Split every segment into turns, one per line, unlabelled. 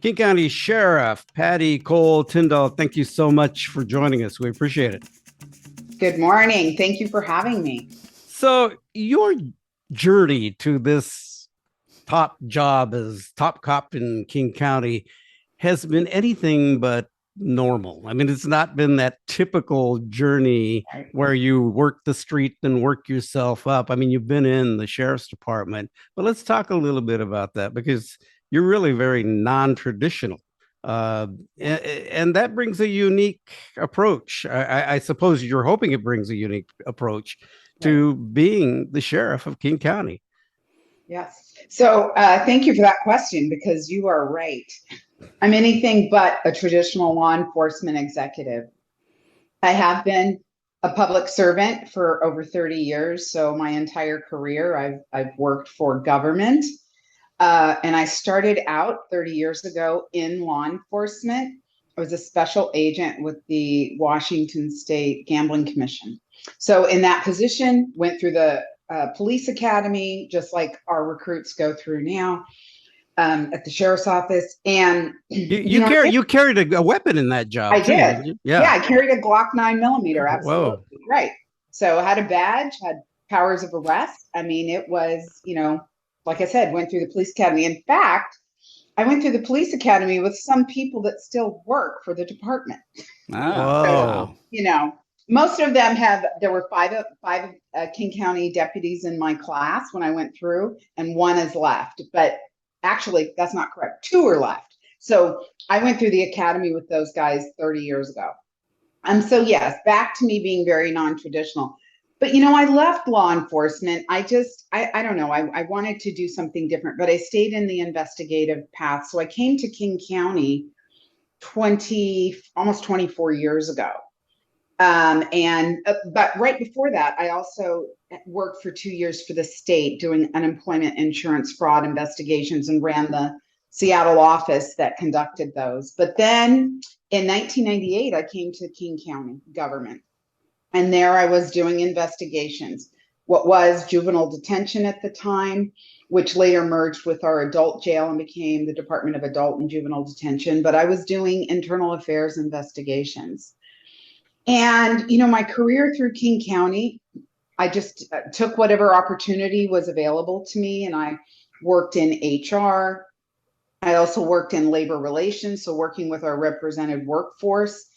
King County Sheriff Patti Cole-Tindall, thank you so much for joining us. We appreciate it.
Good morning. Thank you for having me.
So, your journey to this top job as top cop in King County has been anything but normal. I mean, it's not been that typical journey
Right.
where you work the street and work yourself up. I mean, you've been in the sheriff's department, but let's talk a little bit about that because you're really very non-traditional. Uh, and that brings a unique approach. I suppose you're hoping it brings a unique approach
Right.
to being the sheriff of King County.
Yes. So thank you for that question because you are right. I'm anything but a traditional law enforcement executive. I have been a public servant for over 30 years. So my entire career, I've worked for government. And I started out 30 years ago in law enforcement. I was a special agent with the Washington State Gambling Commission. So, in that position, went through the police academy, just like our recruits go through now at the sheriff's office. And,
You
you
you
know,
carry you carried a weapon in that
I
job too,
did.
didn't you?
Yeah,
Yeah.
I carried a Glock 9 millimeter.
Whoa.
Absolutely. Right. So, I had a badge, had powers of arrest. I mean, it was, like I said, went through the police academy. In fact, I went through the police academy with some people that still work for the department.
Ah,
So,
wow.
Whoa.
you know, most of them have, there were five King County deputies in my class when I went through, and one is left. But actually, that's not correct. Two are left. So I went through the academy with those guys 30 years ago. So yes, back to me being very non-traditional. But I left law enforcement. I don't know. I wanted to do something different, but I stayed in the investigative path. So I came to King County almost 24 years ago. But right before that, I also worked for 2 years for the state doing unemployment insurance fraud investigations and ran the Seattle office that conducted those. But then in 1998, I came to King County government, and there I was doing investigations. What was juvenile detention at the time, which later merged with our adult jail and became the Department of Adult and Juvenile Detention. But I was doing internal affairs investigations. And, my career through King County, I just took whatever opportunity was available to me, and I worked in HR. I also worked in labor relations, so working with our represented workforce,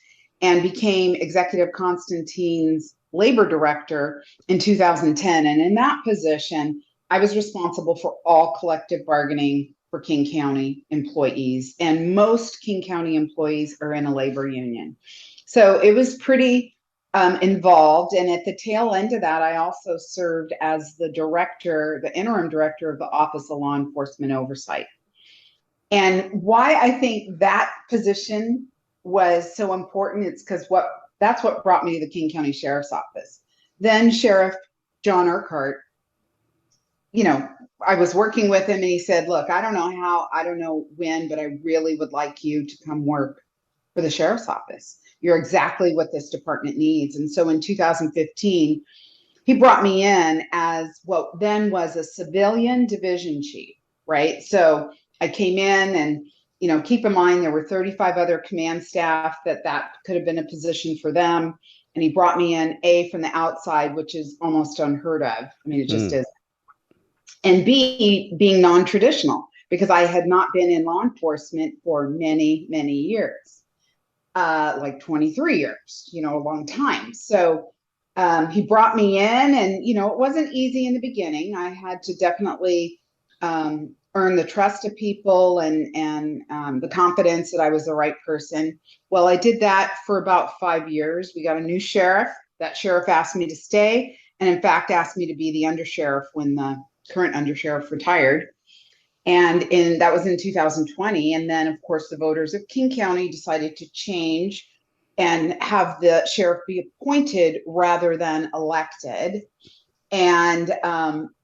and became Executive Constantine's labor director in 2010. And in that position, I was responsible for all collective bargaining for King County employees. And most King County employees are in a labor union. So it was pretty involved. And at the tail end of that, I also served as the interim director of the Office of Law Enforcement Oversight. And why I think that position was so important, it's because that's what brought me to the King County Sheriff's Office. Then Sheriff John Urquhart, I was working with him and he said, "Look, I don't know how, I don't know when, but I really would like you to come work for the sheriff's office. You're exactly what this department needs." And so in 2015, he brought me in as what then was a civilian division chief, right? So I came in and, keep in mind there were 35 other command staff that could have been a position for them. And he brought me in from the outside, which is almost unheard of. I mean, it just
Mm.
is. And B, being non-traditional because I had not been in law enforcement for many, many years, like 23 years, a long time. So he brought me in, and it wasn't easy in the beginning. I had to definitely earn the trust of people and the confidence that I was the right person. Well, I did that for about 5 years. We got a new sheriff. That sheriff asked me to stay, and in fact asked me to be the undersheriff when the current undersheriff retired. And that was in 2020. And then, of course, the voters of King County decided to change and have the sheriff be appointed rather than elected. And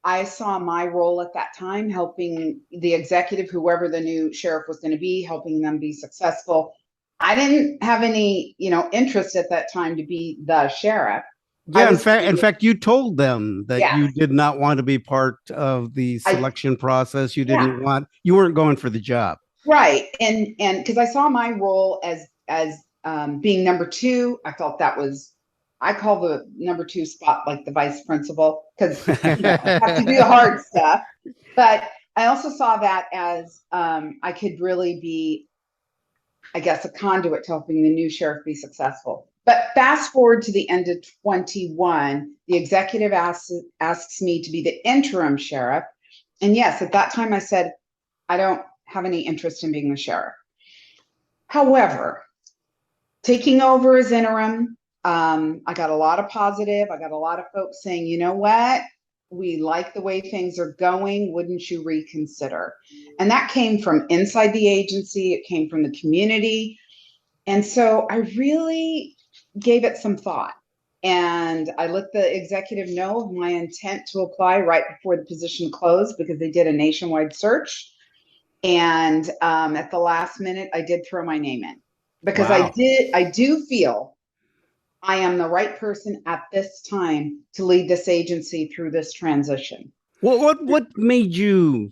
I saw my role at that time helping the executive, whoever the new sheriff was going to be, helping them be successful. I didn't have any, interest at that time to be the sheriff. I
Yeah, in
was,
fact, you told them that
yes,
you did not want to be part of the
I,
selection process.
yeah,
You weren't going for the job.
Right. And because I saw my role as being number two, I felt that was I call the number two spot like the vice principal because I have to do the hard stuff. But I also saw that as I could really be, I guess, a conduit to helping the new sheriff be successful. But fast forward to the end of 21, the executive asks me to be the interim sheriff. And yes, at that time I said, I don't have any interest in being the sheriff. However, taking over as interim, I got a lot of positive. I got a lot of folks saying, you know what? We like the way things are going. Wouldn't you reconsider? And that came from inside the agency, it came from the community. And so I really gave it some thought. And I let the executive know of my intent to apply right before the position closed because they did a nationwide search. And at the last minute, I did throw my name in because
Wow.
I do feel I am the right person at this time to lead this agency through this transition.
What made you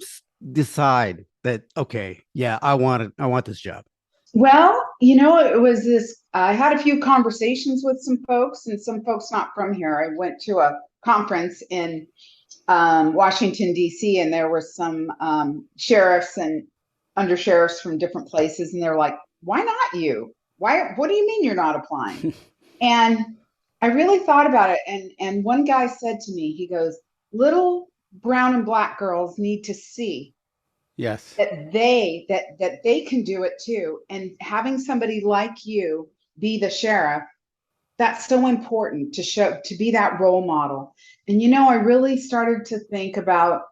decide that okay, yeah, I want this job?
Well, it was this. I had a few conversations with some folks, and some folks not from here. I went to a conference in Washington, D.C., and there were some sheriffs and undersheriffs from different places, and they're like, "Why not you? Why? What do you mean you're not applying?" And I really thought about it, and one guy said to me, he goes, "Little brown and black girls need to see
Yes.
that they can do it too, and having somebody like you be the sheriff, that's so important to show to be that role model." And I really started to think about,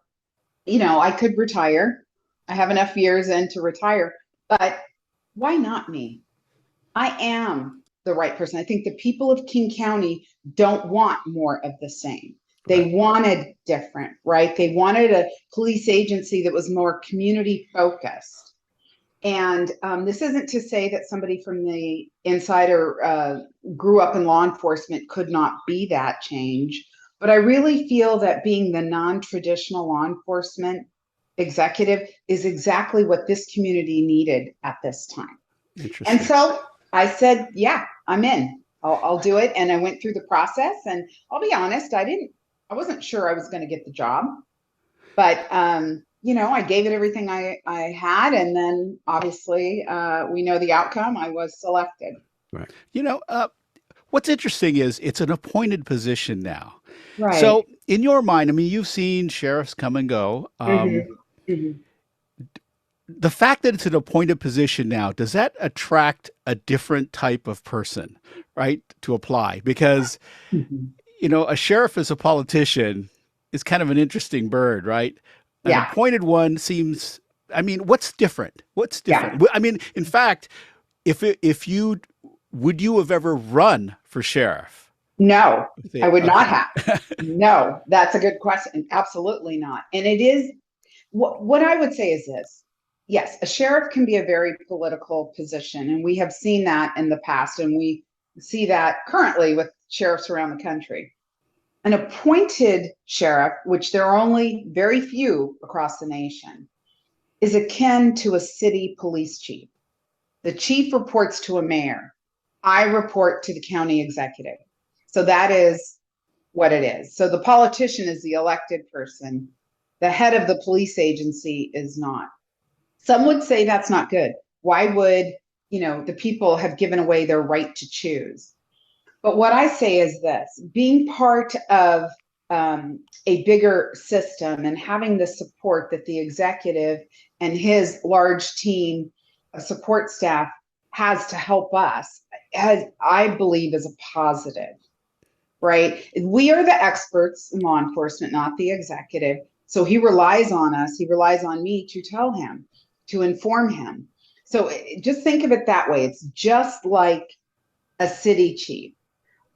I could retire. I have enough years in to retire, but why not me? I am the right person. I think the people of King County don't want more of the same.
Right.
They wanted different, right? They wanted a police agency that was more community focused. And this isn't to say that somebody from the inside or grew up in law enforcement could not be that change. But I really feel that being the non traditional law enforcement executive is exactly what this community needed at this time. And
Interesting.
so I said, yeah, I'm in. I'll do it. And I went through the process. And I'll be honest, I wasn't sure I was going to get the job, but I gave it everything I had, and then obviously we know the outcome. I was selected.
Right.
You know, what's interesting is it's an appointed position now.
Right.
So, in your mind, I mean, you've seen sheriffs come and go.
Mm-hmm. Mm-hmm.
The fact that it's an appointed position now, does that attract a different type of person, right, to apply? Because,
Mm-hmm.
a sheriff as a politician is kind of an interesting bird, right? An
Yeah.
appointed one seems, I mean, what's different? What's
Yeah.
different? I mean, in fact, if you would you have ever run for sheriff?
No, I would not
Okay.
have. No, that's a good question. Absolutely not. And it is what I would say is this. Yes, a sheriff can be a very political position, and we have seen that in the past, and we see that currently with sheriffs around the country. An appointed sheriff, which there are only very few across the nation, is akin to a city police chief. The chief reports to a mayor. I report to the county executive. So that is what it is. So the politician is the elected person. The head of the police agency is not. Some would say that's not good. Why would, the people have given away their right to choose? But what I say is this: being part of a bigger system and having the support that the executive and his large team of support staff has to help us, I believe, is a positive, right? We are the experts in law enforcement, not the executive. So he relies on us, he relies on me to tell him, to inform him. So just think of it that way. It's just like a city chief.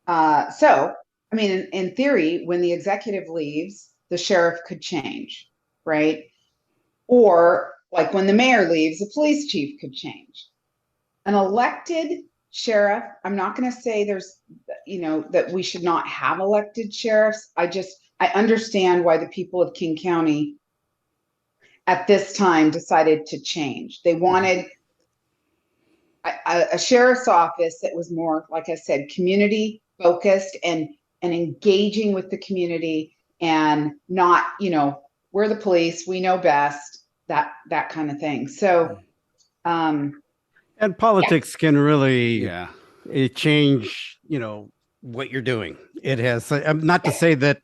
So, I mean, in theory, when the executive leaves, the sheriff could change, right? Or like when the mayor leaves, the police chief could change. An elected sheriff, I'm not going to say that we should not have elected sheriffs. I understand why the people of King County at this time decided to change. They wanted a sheriff's office that was more, like I said, community focused and engaging with the community, and not, we're the police, we know best, that kind of thing. So,
And politics can really
Yeah.
change, what you're doing. It has, not to say that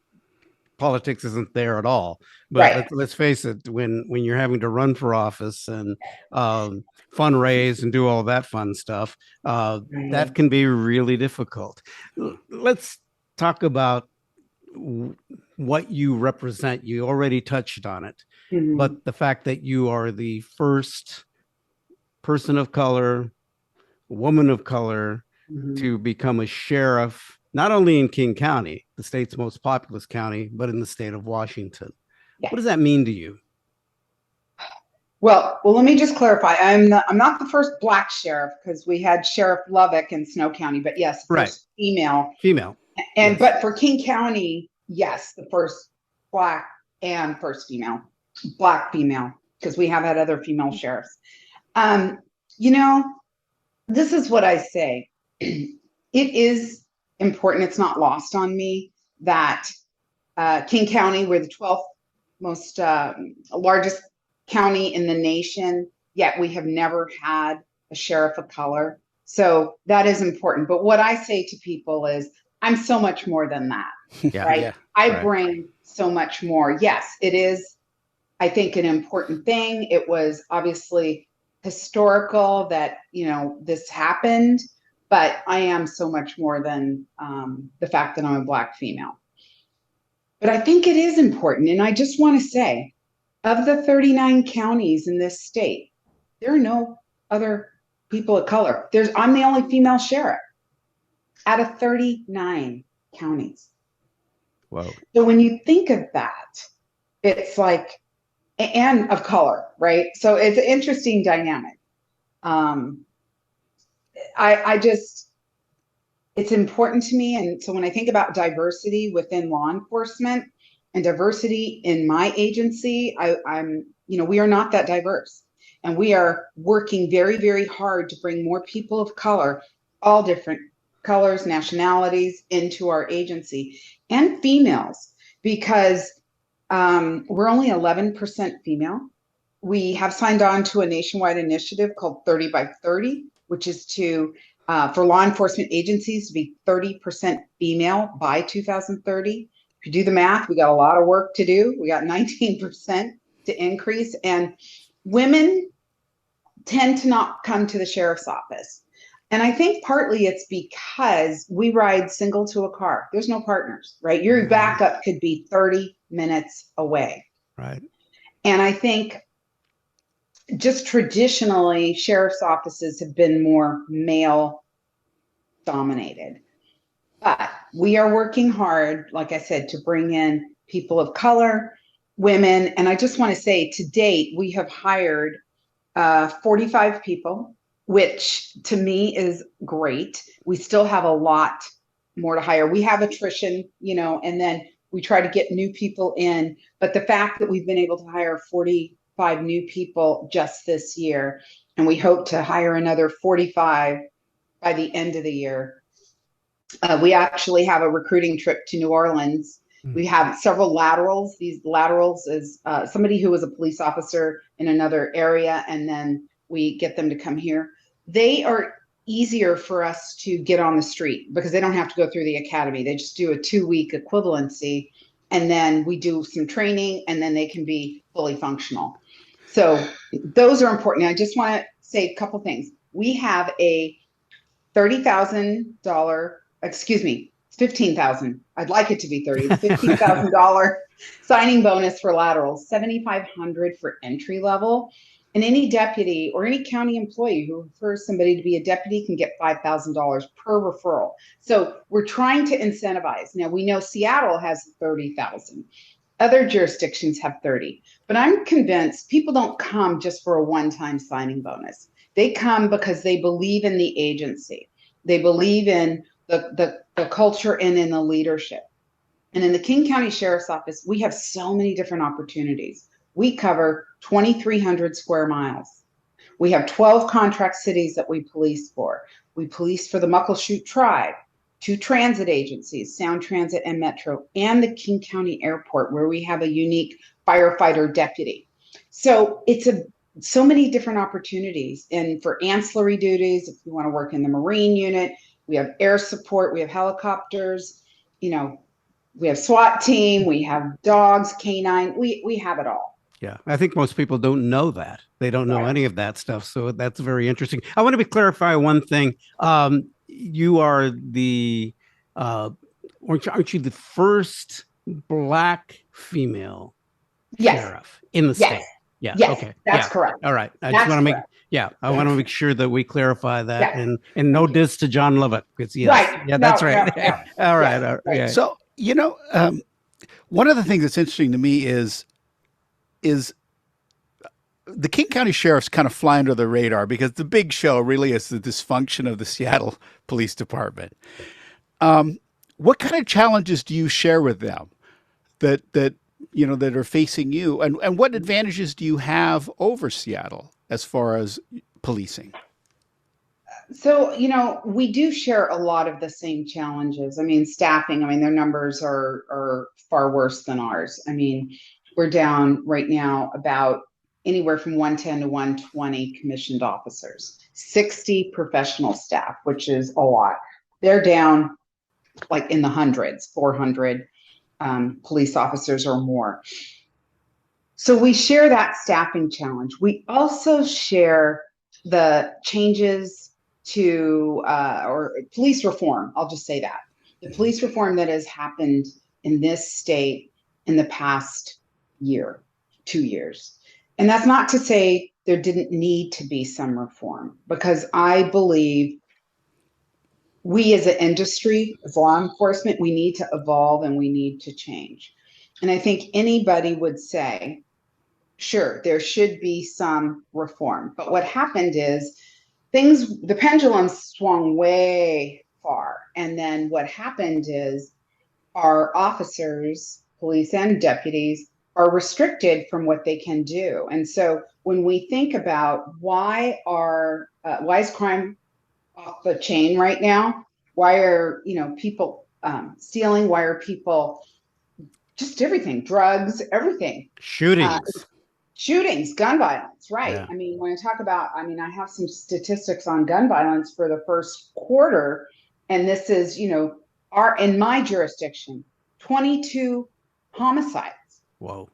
politics isn't there at all, but
right.
let's face it, when you're having to run for office and fundraise and do all that fun stuff, that can be really difficult. Let's talk about what you represent. You already touched on it,
Mhm.
but the fact that you are the first person of color, woman of color,
Mhm.
to become a sheriff, not only in King County, the state's most populous county, but in the state of Washington. What does
Yes.
that mean to you?
Well, let me just clarify. I'm not the first Black sheriff, because we had Sheriff Lubbock in Snow County, but yes, the
Right.
first female.
Female.
And
Yes.
but for King County, yes, the first Black and first female, Black female, because we have had other female sheriffs. Um, you know, this is what I say. It is important. It's not lost on me that King County, we're the 12th most largest county in the nation, yet we have never had a sheriff of color. So that is important. But what I say to people is, I'm so much more than that,
Yeah.
right?
Yeah.
I
Right.
bring so much more. Yes, it is, I think, an important thing. It was obviously historical that, this happened, but I am so much more than the fact that I'm a Black female. But I think it is important. And I just want to say, of the 39 counties in this state, there are no other people of color. I'm the only female sheriff out of 39 counties.
Whoa.
So when you think of that, it's like, and of color, right? So it's an interesting dynamic. Um, I just, it's important to me. And so when I think about diversity within law enforcement and diversity in my agency, we are not that diverse. And we are working very, very hard to bring more people of color, all different colors, nationalities, into our agency, and females, because we're only 11% female. We have signed on to a nationwide initiative called 30 by 30, which is for law enforcement agencies to be 30% female by 2030. If you do the math, we got a lot of work to do. We got 19% to increase. And women tend to not come to the sheriff's office. And I think partly it's because we ride single to a car. There's no partners, right? Your backup could be 30 minutes away.
Right.
And I think just traditionally, sheriff's offices have been more male dominated. But we are working hard, like I said, to bring in people of color, women. And I just want to say, to date, we have hired 45 people, which to me is great. We still have a lot more to hire. We have attrition, and then we try to get new people in. But the fact that we've been able to hire 45 new people just this year, and we hope to hire another 45 by the end of the year. We actually have a recruiting trip to New Orleans. We have several laterals. These laterals is somebody who was a police officer in another area, and then we get them to come here. They are easier for us to get on the street because they don't have to go through the academy. They just do a 2-week equivalency, and then we do some training, and then they can be fully functional. So those are important. I just want to say a couple things. We have a $30,000, excuse me, $15,000. I'd like it to be 30. $15,000 signing bonus for laterals, $7,500 for entry level. And any deputy or any county employee who refers somebody to be a deputy can get $5,000 per referral. So we're trying to incentivize. Now we know Seattle has 30,000. Other jurisdictions have 30. But I'm convinced people don't come just for a one-time signing bonus. They come because they believe in the agency. They believe in the culture and in the leadership. And in the King County Sheriff's Office, we have so many different opportunities. We cover 2,300 square miles. We have 12 contract cities that we police for. We police for the Muckleshoot Tribe, 2 transit agencies, Sound Transit and Metro, and the King County Airport, where we have a unique firefighter deputy. So it's so many different opportunities. And for ancillary duties, if you want to work in the Marine unit, we have air support, we have helicopters, you know, we have SWAT team, we have dogs, canine, we have it all.
Yeah, I think most people don't know that. They don't know
Right.
any of that stuff. So that's very interesting. I want to clarify one thing. You are aren't you the first Black female
Yes.
sheriff in the
Yes.
state? Yeah.
Yes.
Okay.
That's
Yeah.
correct.
All right. I
That's
just want to
correct.
I want to make sure that we clarify that,
Yeah.
and no diss to John Lovett, because yes,
Right.
yeah,
No,
that's right.
no, no.
All right.
Yes,
All right.
right.
Yeah.
So, one of the things that's interesting to me is the King County sheriffs kind of fly under the radar because the big show really is the dysfunction of the Seattle Police Department. What kind of challenges do you share with them that are facing you, and what advantages do you have over Seattle as far as policing?
So, we do share a lot of the same challenges. I mean, staffing, their numbers are far worse than ours. I mean, we're down right now about anywhere from 110 to 120 commissioned officers, 60 professional staff, which is a lot. They're down like in the hundreds, 400 police officers or more. So we share that staffing challenge. We also share the changes to or police reform. I'll just say that the police reform that has happened in this state in the past year, 2 years. And that's not to say there didn't need to be some reform, because I believe we as an industry, as law enforcement, we need to evolve and we need to change. And I think anybody would say, sure, there should be some reform. But what happened is the pendulum swung way far. And then what happened is our officers, police and deputies, are restricted from what they can do. And so when we think about why is crime off the chain right now? Why are people stealing? Why are people just everything, drugs, everything,
Shootings.
shootings, gun violence, right?
Yeah.
I mean, when I talk about, I have some statistics on gun violence for the first quarter, and this is, in my jurisdiction, 22 homicides.
Whoa.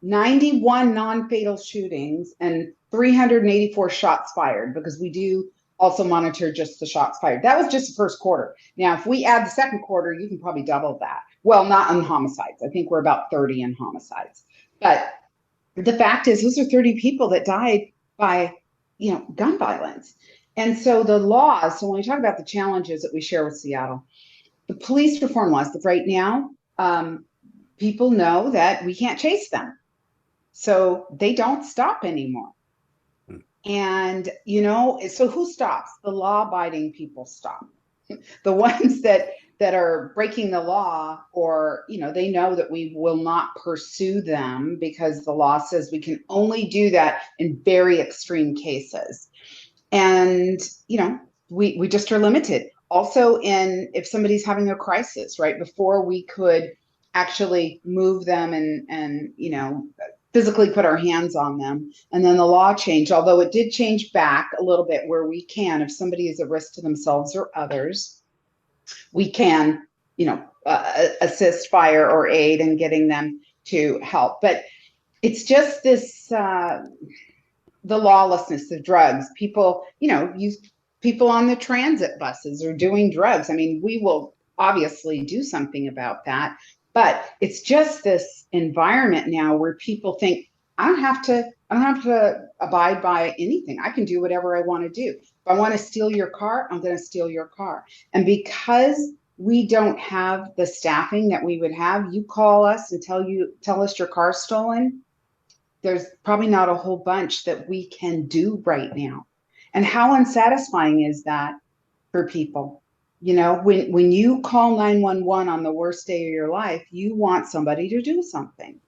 91 non-fatal shootings, and 384 shots fired, because we do also monitor just the shots fired. That was just the first quarter. Now, if we add the second quarter, you can probably double that. Well, not in homicides. I think we're about 30 in homicides. But the fact is, those are 30 people that died by, gun violence. And so the laws, so when we talk about the challenges that we share with Seattle, the police reform laws, right now, people know that we can't chase them. So they don't stop anymore. And, so who stops? The law-abiding people stop. The ones that are breaking the law, or, they know that we will not pursue them because the law says we can only do that in very extreme cases. And, we just are limited. Also, if somebody's having a crisis, right, before we could actually move them and physically put our hands on them. And then the law changed, although it did change back a little bit, where we can, if somebody is a risk to themselves or others, we can, assist, fire, or aid in getting them to help. But it's just this, the lawlessness of drugs. People, use people on the transit buses are doing drugs. I mean, we will obviously do something about that. But it's just this environment now where people think, I don't have to abide by anything. I can do whatever I want to do. If I want to steal your car, I'm going to steal your car. And because we don't have the staffing that we would have, you call us and tell us your car's stolen, there's probably not a whole bunch that we can do right now. And how unsatisfying is that for people? When you call 911 on the worst day of your life, you want somebody to do something.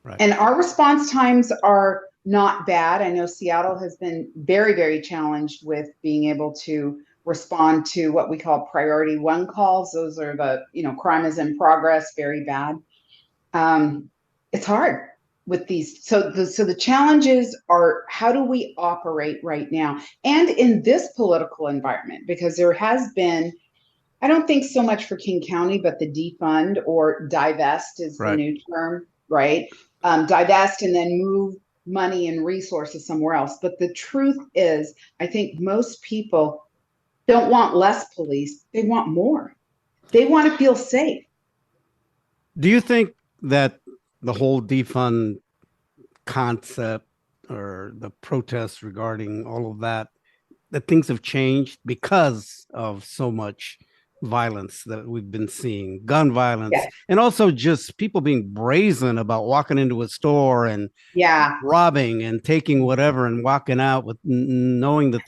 Right.
And our response times are not bad. I know Seattle has been very, very challenged with being able to respond to what we call priority one calls. Those are the, crime is in progress, very bad. It's hard with these. So the challenges are, how do we operate right now? And in this political environment, because there has been, I don't think so much for King County, but the defund or divest is the
Right.
new term, right? Divest and then move money and resources somewhere else. But the truth is, I think most people don't want less police. They want more. They want to feel safe.
Do you think that the whole defund concept or the protests regarding all of that things have changed because of so much violence that we've been seeing, gun violence,
Yeah.
and also just people being brazen about walking into a store and
Yeah.
robbing and taking whatever and walking out with knowing that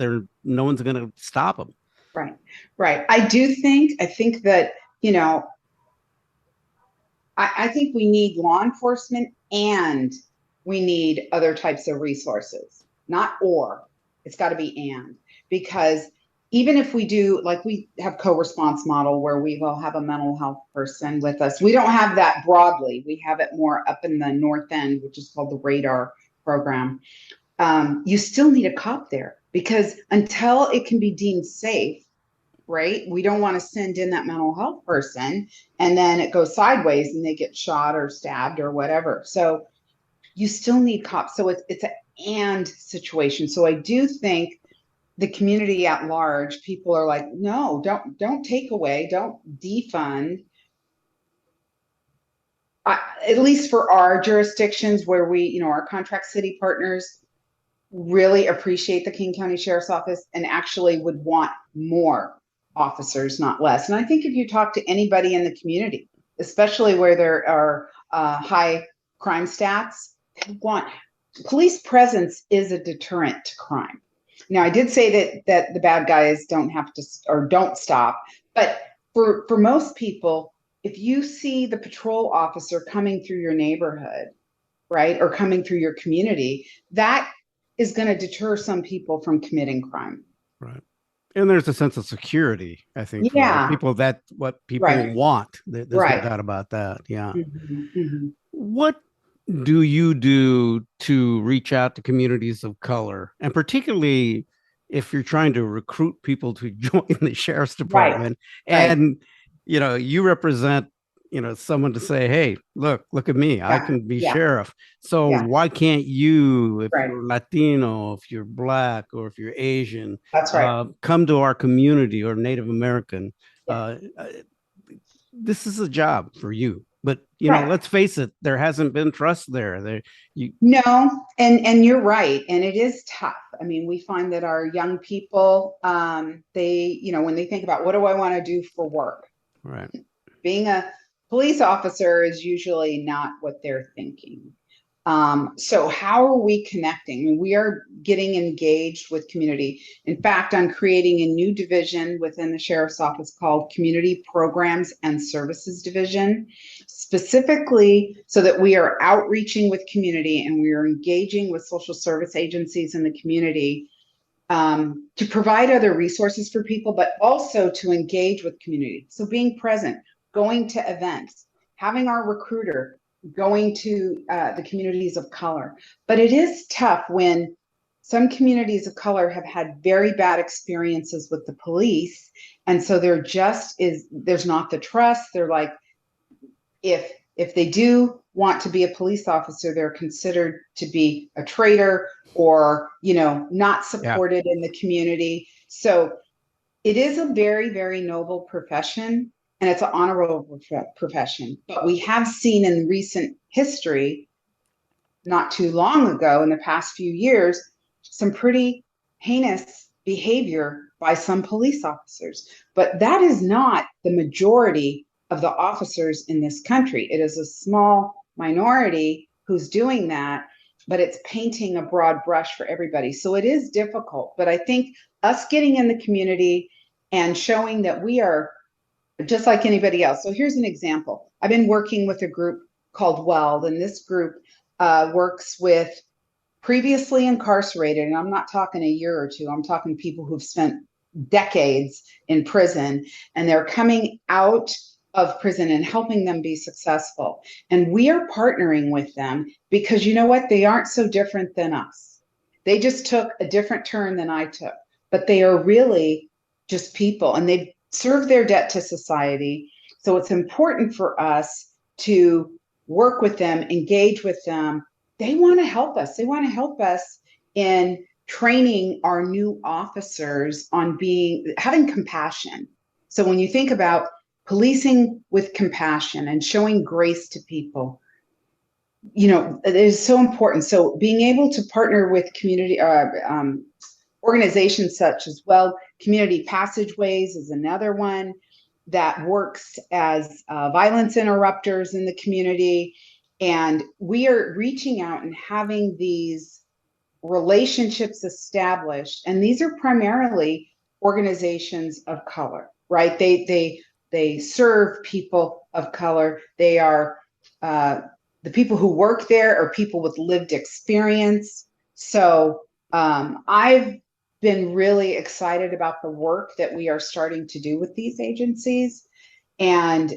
no one's going to stop them.
Right. Right. I think that, I think we need law enforcement and we need other types of resources, not or. It's got to be and, because even if we do, like we have co-response model where we will have a mental health person with us. We don't have that broadly. We have it more up in the north end, which is called the radar program. You still need a cop there because until it can be deemed safe, right? We don't want to send in that mental health person and then it goes sideways and they get shot or stabbed or whatever. So you still need cops. So it's an and situation. So I do think the community at large, people are like, no, don't take away, don't defund. At least for our jurisdictions where we, our contract city partners really appreciate the King County Sheriff's Office and actually would want more officers, not less. And I think if you talk to anybody in the community, especially where there are high crime stats, they want police presence is a deterrent to crime. Now, I did say that the bad guys don't have to or don't stop, but for most people, if you see the patrol officer coming through your neighborhood, right, or coming through your community, that is going to deter some people from committing crime.
Right. And there's a sense of security, I think, for a lot of
Yeah.
people. That's what people
Right.
want. There's
Right.
no doubt about that. Yeah.
Mm-hmm.
What do you do to reach out to communities of color, and particularly if you're trying to recruit people to join the sheriff's department,
Right.
and you represent someone to say, hey, look at me, I can be sheriff. So why can't you, if you're Latino, if you're Black, or if you're Asian,
that's right,
come to our community, or Native American? This is a job for you. But let's face it, there hasn't been trust there.
No, and you're right, and it is tough. I mean, we find that our young people, they, when they think about what do I want to do for work,
right?
Being a police officer is usually not what they're thinking. So how are we connecting? I mean, we are getting engaged with community. In fact, I'm creating a new division within the sheriff's office called Community Programs and Services Division, specifically so that we are outreaching with community and we are engaging with social service agencies in the community to provide other resources for people, but also to engage with community. So being present, going to events, having our recruiter going to the communities of color. But it is tough when some communities of color have had very bad experiences with the police. And so there's not the trust. They're like, if they do want to be a police officer, they're considered to be a traitor or, not supported in the community. So it is a very, very noble profession. And it's an honorable profession. But we have seen in recent history, not too long ago, in the past few years, some pretty heinous behavior by some police officers. But that is not the majority of the officers in this country. It is a small minority who's doing that, but it's painting a broad brush for everybody. So it is difficult. But I think us getting in the community and showing that we are just like anybody else. So here's an example. I've been working with a group called WELD, and this group works with previously incarcerated, and I'm not talking a year or two, I'm talking people who've spent decades in prison, and they're coming out of prison and helping them be successful. And we are partnering with them because you know what? They aren't so different than us. They just took a different turn than I took, but they are really just people, and they've served their debt to society. So it's important for us to work with them, engage with them. They want to help us. They want to help us in training our new officers on having compassion. So when you think about policing with compassion and showing grace to people, it is so important. So being able to partner with community organizations such as Community Passageways is another one that works as violence interrupters in the community. And we are reaching out and having these relationships established. And these are primarily organizations of color, right? They serve people of color. They are the people who work there are people with lived experience. So I've been really excited about the work that we are starting to do with these agencies, and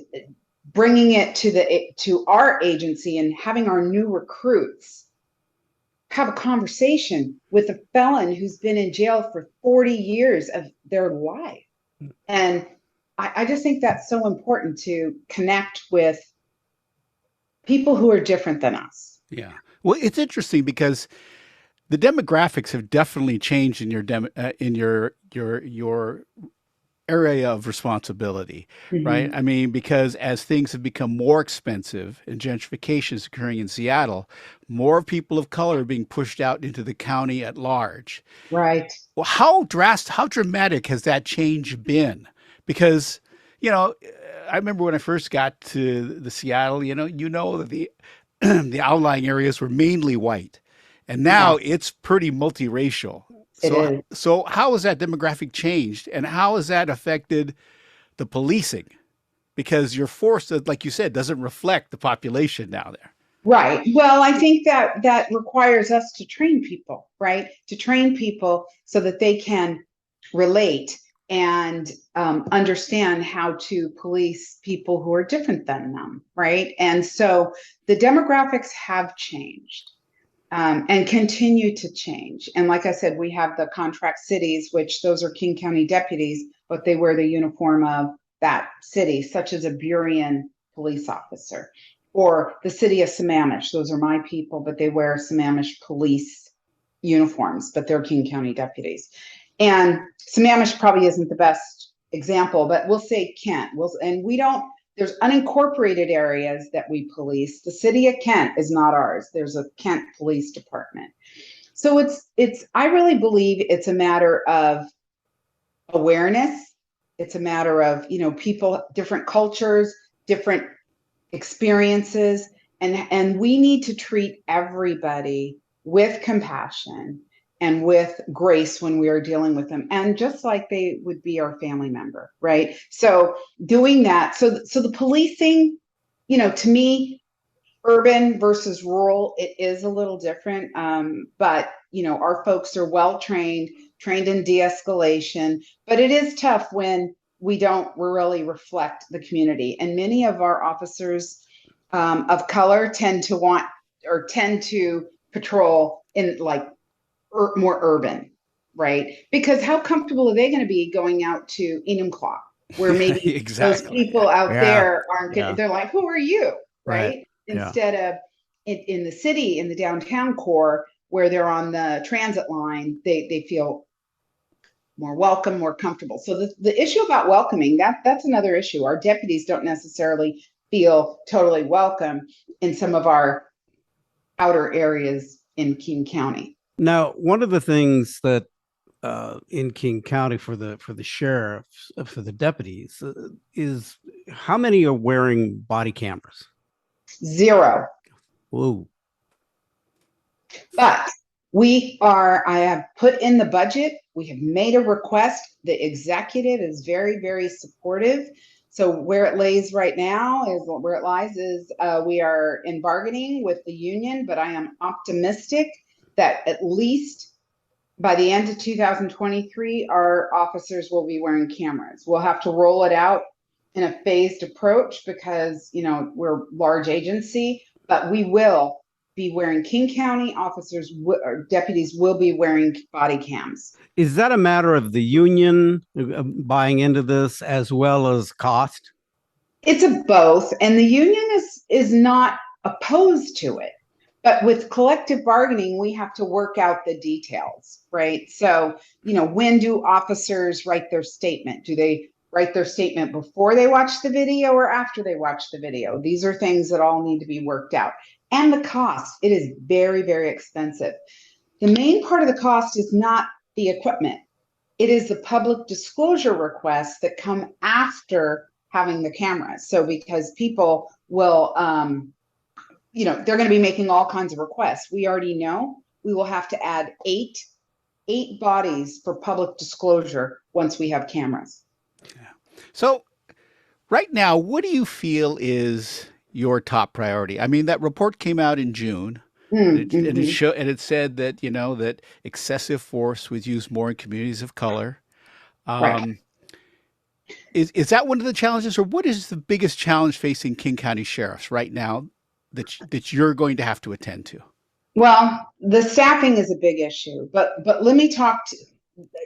bringing it to our agency and having our new recruits have a conversation with a felon who's been in jail for 40 years of their life. And I just think that's so important, to connect with people who are different than us.
Yeah. Well, it's interesting because the demographics have definitely changed in your area of responsibility, right? I mean, because as things have become more expensive and gentrification is occurring in Seattle, more people of color are being pushed out into the county at large.
Right.
Well, how dramatic has that change been? Because, I remember when I first got to the Seattle, that the the outlying areas were mainly white. And now it's pretty multiracial. So how has that demographic changed, and how has that affected the policing? Because your force, like you said, doesn't reflect the population now there.
Right. Well, I think that requires us to train people, right? To train people so that they can relate and understand how to police people who are different than them, right? And so the demographics have changed. And continue to change. And like I said, we have the contract cities, which those are King County deputies, but they wear the uniform of that city, such as a Burien police officer, or the city of Sammamish. Those are my people, but they wear Sammamish police uniforms, but they're King County deputies. And Sammamish probably isn't the best example, but we'll say Kent. There's unincorporated areas that we police. The city of Kent is not ours. There's a Kent Police Department. So I really believe it's a matter of awareness. It's a matter of, people, different cultures, different experiences, and we need to treat everybody with compassion and with grace when we are dealing with them, and just like they would be our family member, right? So doing that, so the policing, to me, urban versus rural, it is a little different, but our folks are well trained in de-escalation, but it is tough when we don't really reflect the community, and many of our officers of color tend to patrol in more urban, right? Because how comfortable are they going to be going out to Enumclaw, where maybe
exactly.
those people out there aren't
Yeah.
they're like, who are you, right?
Right.
Instead of in the city, in the downtown core, where they're on the transit line, they feel more welcome, more comfortable. So the issue about welcoming, that's another issue. Our deputies don't necessarily feel totally welcome in some of our outer areas in King County.
Now, one of the things that in King County for the sheriffs, for the deputies, is how many are wearing body cameras?
0.
Whoa.
But I have put in the budget. We have made a request. The executive is very, very supportive. So where it lays right now is where it lies is we are in bargaining with the union, but I am optimistic that at least by the end of 2023, our officers will be wearing cameras. We'll have to roll it out in a phased approach because, we're a large agency, but we will be wearing, King County officers or deputies will be wearing body cams.
Is that a matter of the union buying into this as well as cost?
It's a both, and the union is not opposed to it. But with collective bargaining, we have to work out the details, right? So, when do officers write their statement? Do they write their statement before they watch the video or after they watch the video? These are things that all need to be worked out. And the cost, it is very, very expensive. The main part of the cost is not the equipment. It is the public disclosure requests that come after having the cameras. So because people will, they're going to be making all kinds of requests. We already know we will have to add eight bodies for public disclosure once we have cameras.
Yeah. So right now, what do you feel is your top priority? I mean, that report came out in June. And it said that, that excessive force was used more in communities of color.
Right.
Is that one of the challenges, or what is the biggest challenge facing King County sheriffs right now that you're going to have to attend to?
Well, the staffing is a big issue, but let me talk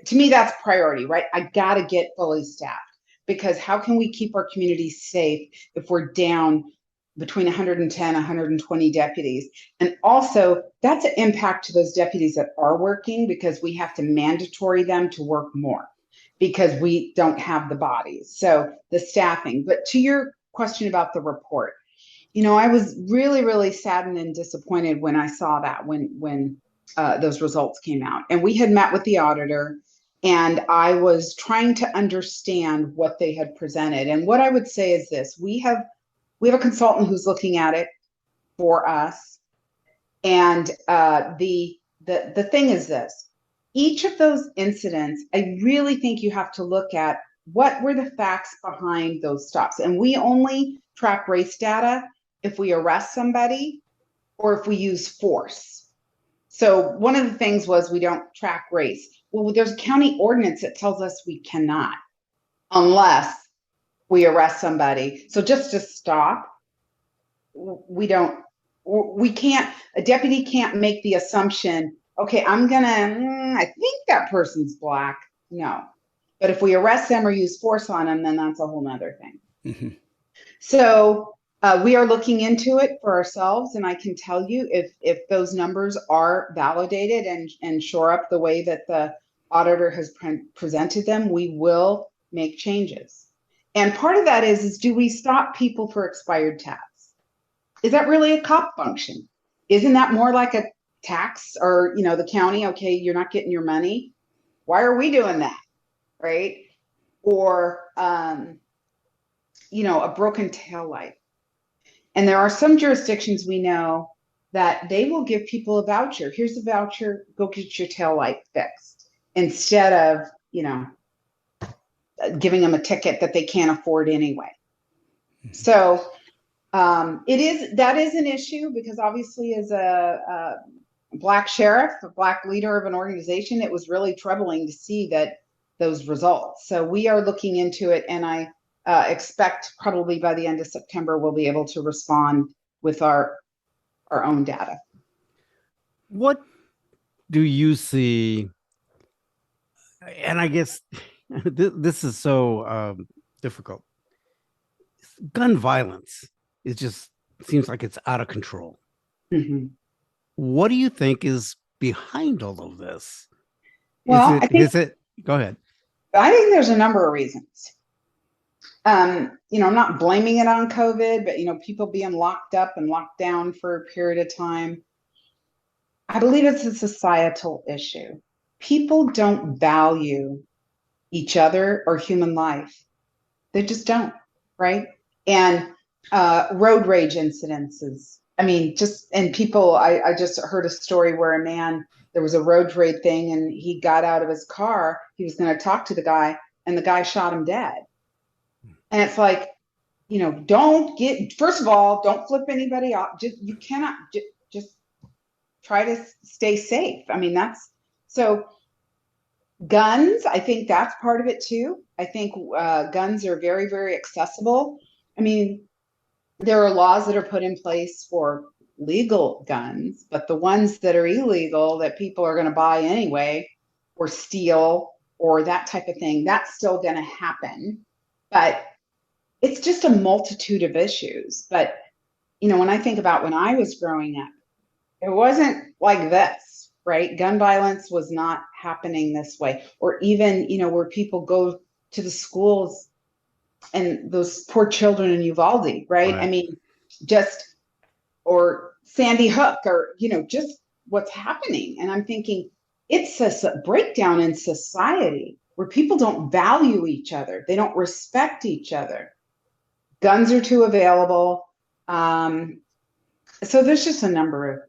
to me, that's priority, right? I got to get fully staffed, because how can we keep our communities safe if we're down between 110, 120 deputies? And also that's an impact to those deputies that are working, because we have to mandatory them to work more because we don't have the bodies. So the staffing. But to your question about the report, I was really, really saddened and disappointed when I saw that, when those results came out. And we had met with the auditor, and I was trying to understand what they had presented. And what I would say is this: we have a consultant who's looking at it for us. And the thing is this: each of those incidents, I really think you have to look at what were the facts behind those stops. And we only track race data if we arrest somebody or if we use force. So one of the things was we don't track race. Well, there's a county ordinance that tells us we cannot unless we arrest somebody. So just to stop, we can't, a deputy can't make the assumption, okay, I think that person's black. No. But if we arrest them or use force on them, then that's a whole nother thing.
Mm-hmm.
So we are looking into it for ourselves, and I can tell you if those numbers are validated and shore up the way that the auditor has presented them, we will make changes. And part of that is do we stop people for expired tabs? Is that really a cop function? Isn't that more like a tax, or the county? Okay, you're not getting your money. Why are we doing that, right? Or a broken taillight. And there are some jurisdictions we know that they will give people a voucher. Here's a voucher, go get your taillight fixed, instead of, giving them a ticket that they can't afford anyway. So that is an issue, because obviously as a Black sheriff, a Black leader of an organization, it was really troubling to see those results. So we are looking into it, and I expect probably by the end of September, we'll be able to respond with our own data.
What do you see? And I guess this is so difficult. Gun violence, it just seems like it's out of control.
Mm-hmm.
What do you think is behind all of this?
Well,
Go ahead.
I think there's a number of reasons. I'm not blaming it on COVID, but people being locked up and locked down for a period of time. I believe it's a societal issue. People don't value each other or human life. They just don't, right? And road rage incidences. And people, I just heard a story where a man, there was a road rage thing, and he got out of his car. He was going to talk to the guy, and the guy shot him dead. And it's like, don't get, first of all, don't flip anybody off. You cannot just try to stay safe. I mean, so guns, I think that's part of it too. I think guns are very, very accessible. I mean, there are laws that are put in place for legal guns, but the ones that are illegal that people are going to buy anyway or steal or that type of thing, that's still going to happen. But it's just a multitude of issues. But, when I think about when I was growing up, it wasn't like this, right? Gun violence was not happening this way. Or even, where people go to the schools and those poor children in Uvalde, right? I
Right.
mean, just, or Sandy Hook, or, just what's happening. And I'm thinking, it's a breakdown in society where people don't value each other, they don't respect each other. Guns are too available. So there's just a number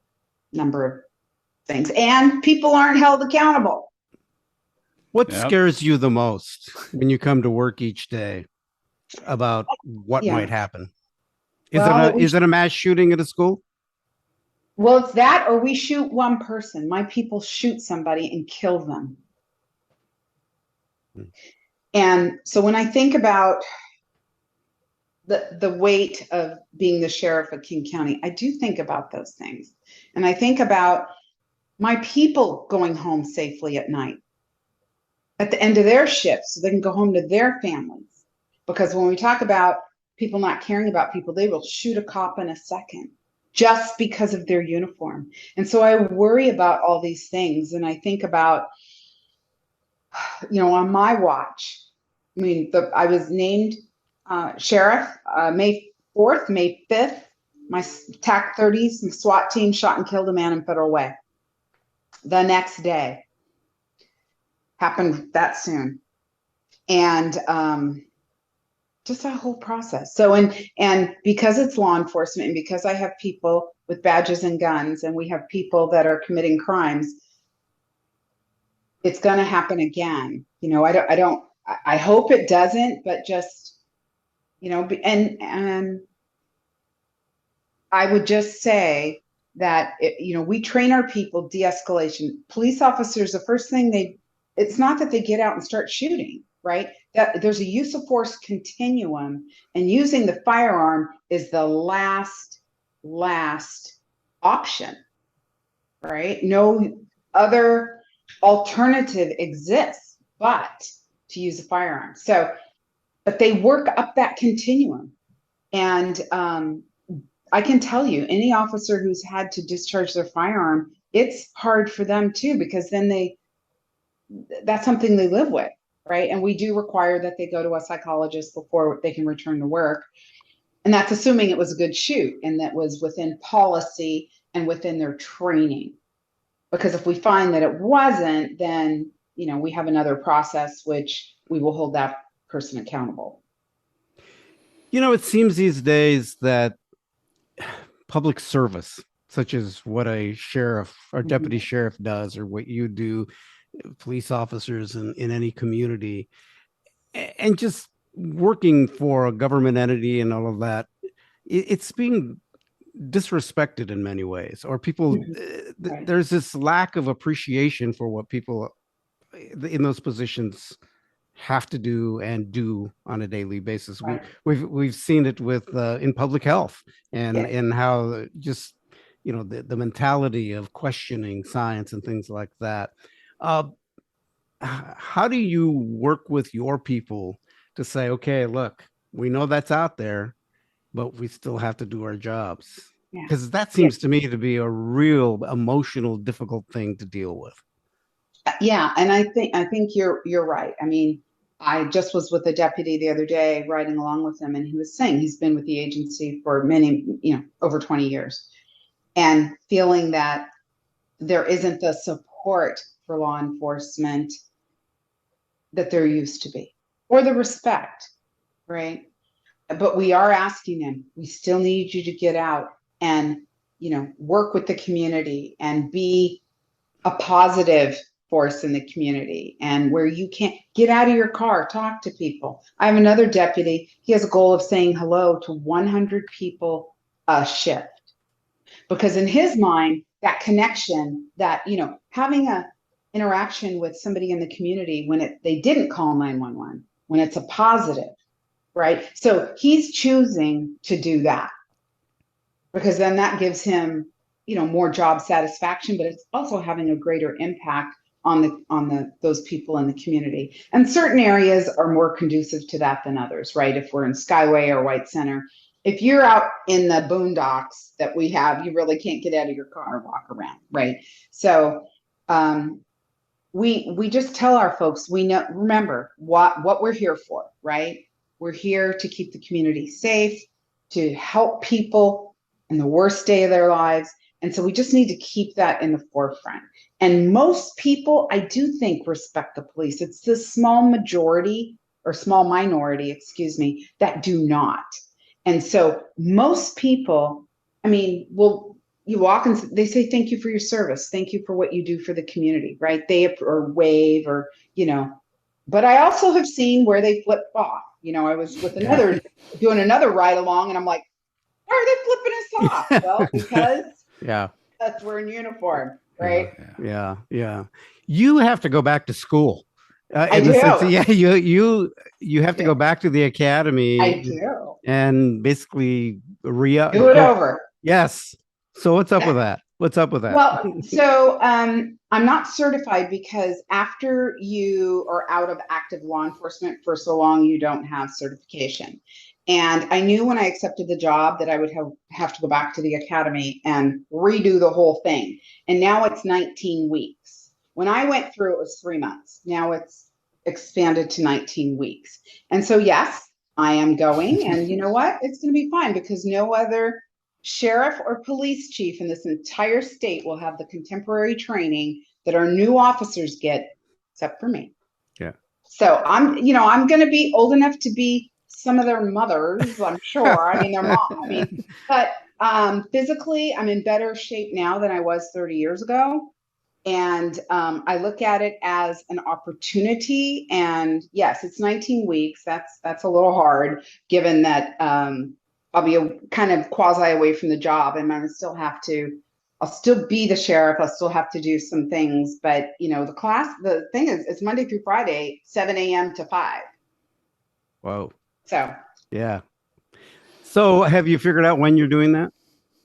of things, and people aren't held accountable.
What
Yep.
scares you the most when you come to work each day about what
Yeah.
might happen?
Well,
Is it a mass shooting at a school?
well, it's that, or we shoot one person. My people shoot somebody and kill them.
Hmm.
And so when I think about the weight of being the sheriff of King County, I do think about those things. And I think about my people going home safely at night at the end of their shift so they can go home to their families. Because when we talk about people not caring about people, they will shoot a cop in a second just because of their uniform. And so I worry about all these things. And I think about, on my watch, I mean, I was named sheriff May 4th, May 5th. My TAC 30s and SWAT team shot and killed a man in Federal Way. The next day, happened that soon. And just that whole process. So, and because it's law enforcement, and because I have people with badges and guns, and we have people that are committing crimes, it's going to happen again. I hope it doesn't, but just, and I would just say that, we train our people de-escalation. Police officers, the first thing it's not that they get out and start shooting, right? That there's a use of force continuum, and using the firearm is the last option, right? No other alternative exists but to use a firearm. So, but they work up that continuum. And I can tell you, any officer who's had to discharge their firearm, it's hard for them too, because then that's something they live with, right? And we do require that they go to a psychologist before they can return to work. And that's assuming it was a good shoot and that was within policy and within their training. Because if we find that it wasn't, then, we have another process which we will hold that person accountable.
It seems these days that public service, such as what a sheriff or deputy sheriff does, or what you do, police officers in any community, and just working for a government entity and all of that, it's being disrespected in many ways, or people,
Right.
there's this lack of appreciation for what people in those positions have to do and do on a daily basis.
Right.
We've seen it with in public health,
Yeah.
and how just the mentality of questioning science and things like that. Uh, how do you work with your people to say, okay, look, we know that's out there, but we still have to do our jobs?
Yeah.
Because that
Yeah.
seems to me to be a real emotional, difficult thing to deal with.
Yeah, and I think you're right. I mean, I just was with a deputy the other day riding along with him, and he was saying he's been with the agency for many, over 20 years, and feeling that there isn't the support for law enforcement that there used to be, or the respect, right? But we are asking him, we still need you to get out and, work with the community and be a positive force in the community, and where you can't get out of your car, talk to people. I have another deputy. He has a goal of saying hello to 100 people a shift, because in his mind, that connection, that, having a interaction with somebody in the community when they didn't call 911, when it's a positive, right? So he's choosing to do that, because then that gives him, more job satisfaction, but it's also having a greater impact on those people in the community. And certain areas are more conducive to that than others, right? If we're in Skyway or White Center, if you're out in the boondocks that we have, you really can't get out of your car and walk around, right? So we just tell our folks, remember what we're here for, right? We're here to keep the community safe, to help people in the worst day of their lives. And so we just need to keep that in the forefront. And most people, I do think, respect the police. It's the small minority, excuse me, that do not. And so most people, you walk and they say, thank you for your service. Thank you for what you do for the community, right? Or wave or, but I also have seen where they flip off. I was with doing another ride along, and I'm like, why are they flipping us off? Well, because that's we're in uniform, right?
Yeah. You have to go back to school.
I
in the
do.
sense, you have to go back to the academy.
I do.
And basically
do it over.
Yes. So what's up with that?
Well, so I'm not certified, because after you are out of active law enforcement for so long, you don't have certification. And I knew when I accepted the job that I would have to go back to the academy and redo the whole thing. And now it's 19 weeks. When I went through, it was 3 months. Now it's expanded to 19 weeks. And so, yes, I am going. And you know what? It's going to be fine, because no other sheriff or police chief in this entire state will have the contemporary training that our new officers get, except for me.
Yeah.
So I'm going to be old enough to be some of their mothers, I'm sure. Their mom. But physically, I'm in better shape now than I was 30 years ago. And I look at it as an opportunity. And yes, it's 19 weeks. That's a little hard, given that I'll be kind of quasi away from the job, and I'll still be the sheriff. I'll still have to do some things. But, the thing is, it's Monday through Friday, 7 a.m. to 5.
Whoa.
So,
yeah. So have you figured out when you're doing that?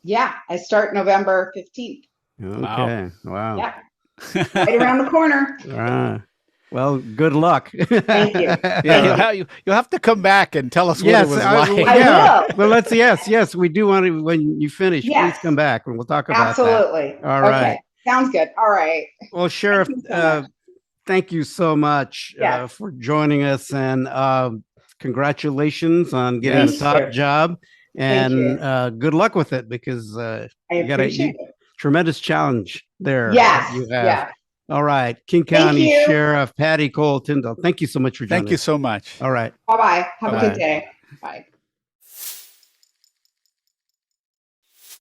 Yeah, I start November 15th.
Okay. Wow.
Yeah. Right around the corner.
Well, good luck.
Thank you.
Yeah, you'll have to come back and tell us what it was like.
I will.
Well, yes, we do want to, when you finish, please come back and we'll talk about
Absolutely.
that. All right.
Okay. Sounds good. All right.
Well, Sheriff, thank you so much for joining us, and congratulations on getting the top job, and good luck with it, because you got a tremendous challenge there.
Yes.
You have. Yeah. All right. King County Sheriff Patti Cole-Tindall. Thank you so much for joining us.
Thank you so much.
All right.
Bye-bye. Have a good day. Bye.